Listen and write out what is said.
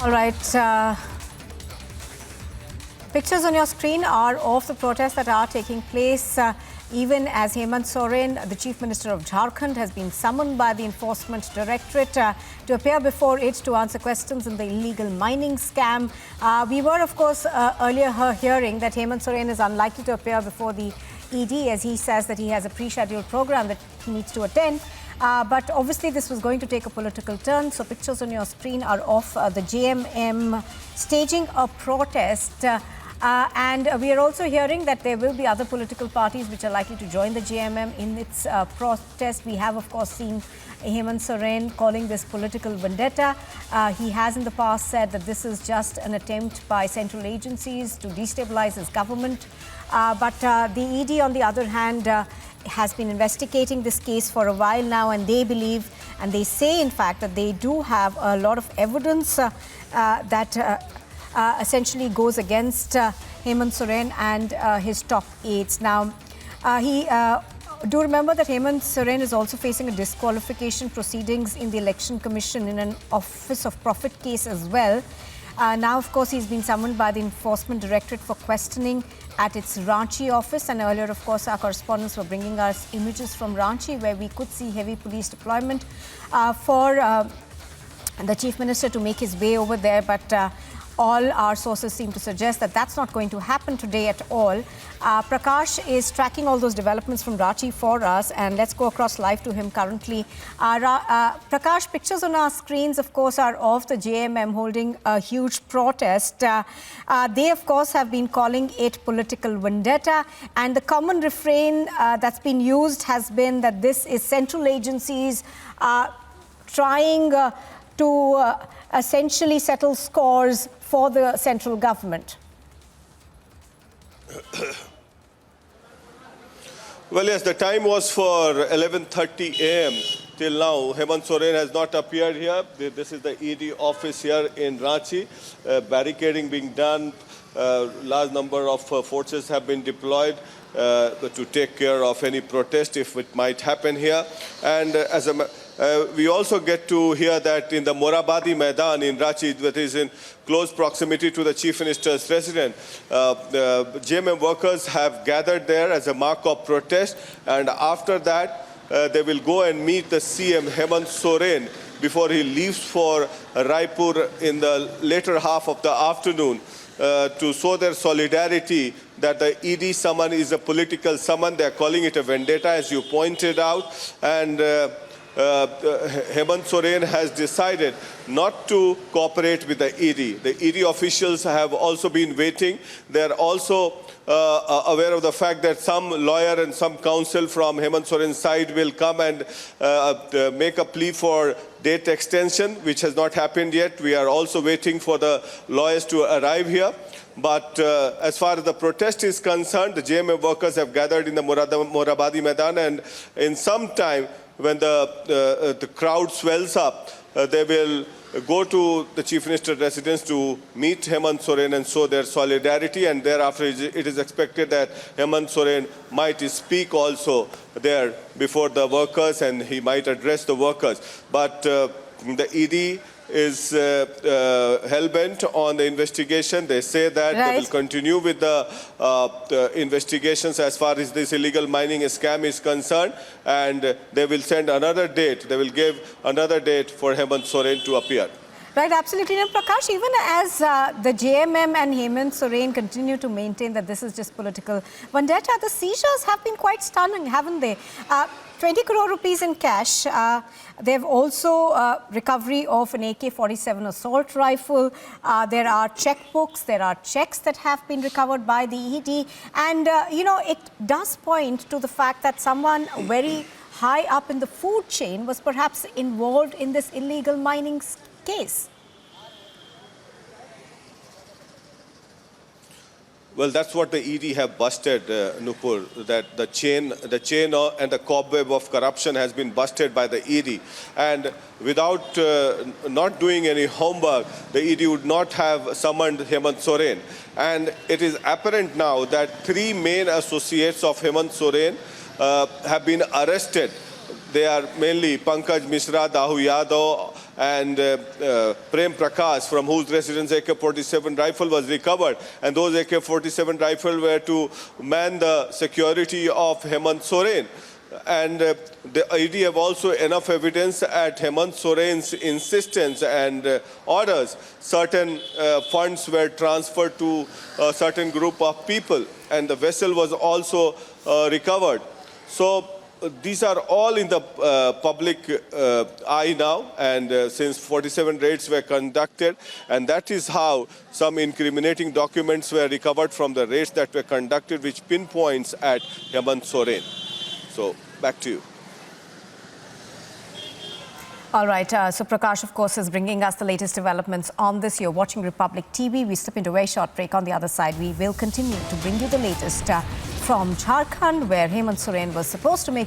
All right. Pictures on your screen are of the protests that are taking place even as Hemant Soren, the Chief Minister of Jharkhand, has been summoned by the Enforcement Directorate to appear before it to answer questions in the illegal mining scam. We were, of course, earlier hearing that Hemant Soren is unlikely to appear before the ED as he says that he has a pre-scheduled program that he needs to attend. But obviously this was going to take a political turn. So pictures on your screen are of the JMM staging a protest. And we are also hearing that there will be other political parties which are likely to join the JMM in its protest. We have, of course, seen Hemant Soren calling this political vendetta. He has in the past said that this is just an attempt by central agencies to destabilize his government. But the ED, on the other hand, has been investigating this case for a while now, and they believe, and they say, in fact, that they do have a lot of evidence that essentially goes against Hemant Soren and his top aides. Now, do remember that Hemant Soren is also facing a disqualification proceedings in the Election Commission in an Office of Profit case as well. Now, of course, he's been summoned by the Enforcement Directorate for questioning at its Ranchi office. And earlier, of course, our correspondents were bringing us images from Ranchi where we could see heavy police deployment for the Chief Minister to make his way over there. But all our sources seem to suggest that that's not going to happen today at all. Prakash is tracking all those developments from Ranchi for us, and let's go across live to him currently. Prakash, pictures on our screens, of course, are of the JMM holding a huge protest. They, of course, have been calling it political vendetta, and the common refrain that's been used has been that this is central agencies trying to essentially settle scores for the central government. Well, yes, the time was for 11:30 a.m. Till now, Hemant Soren has not appeared here. This is the ED office here in Ranchi. Barricading being done. Large number of forces have been deployed to take care of any protest if it might happen here. And we also get to hear that in the Morabadi Maidan in Ranchi, that is in close proximity to the Chief Minister's residence, the JMM workers have gathered there as a mark of protest, and after that they will go and meet the CM Hemant Soren before he leaves for Raipur in the later half of the afternoon to show their solidarity that the ED summon is a political summon. They are calling it a vendetta, as you pointed out, and Hemant Soren has decided not to cooperate with the ED. The ED officials have also been waiting. They are also aware of the fact that some lawyer and some counsel from Hemant Soren's side will come and make a plea for date extension, which has not happened yet. We are also waiting for the lawyers to arrive here. But as far as the protest is concerned, the JMM workers have gathered in the Morabadi Maidan, and in some time, when the crowd swells up, they will go to the Chief Minister's residence to meet Hemant Soren and show their solidarity, and thereafter it is expected that Hemant Soren might speak also there before the workers, and he might address the workers. But the ED is hell-bent on the investigation. They say that they will continue with the investigations as far as this illegal mining scam is concerned, and they will send another date. They will give another date for Hemant Soren to appear. Right, absolutely. Now, Prakash, even as the JMM and Hemant Soren continue to maintain that this is just political vendetta, the seizures have been quite stunning, haven't they? 20 crore rupees in cash. They've also recovery of an AK-47 assault rifle. There are checkbooks, there are checks that have been recovered by the ED. And, you know, it does point to the fact that someone very high up in the food chain was perhaps involved in this illegal mining case. Well, that's what the ED have busted, Nupur, that the chain and the cobweb of corruption has been busted by the ED. And without not doing any homework, the ED would not have summoned Hemant Soren. And it is apparent now that 3 main associates of Hemant Soren have been arrested. They are mainly Pankaj Mishra, Dahu Yadav, and Prem Prakash, from whose residence AK-47 rifle was recovered. And those AK-47 rifle were to man the security of Hemant Soren. And the ED have also enough evidence at Hemant Soren's insistence and orders. Certain funds were transferred to a certain group of people, and the vessel was also recovered. So these are all in the public eye now, and since 47 raids were conducted, and that is how some incriminating documents were recovered from the raids that were conducted, which pinpoints at Hemant Soren. So, back to you. All right. So Prakash, of course, is bringing us the latest developments on this. You're watching Republic TV. We step into a very short break. On the other side, we will continue to bring you the latest from Jharkhand, where Hemant Soren was supposed to make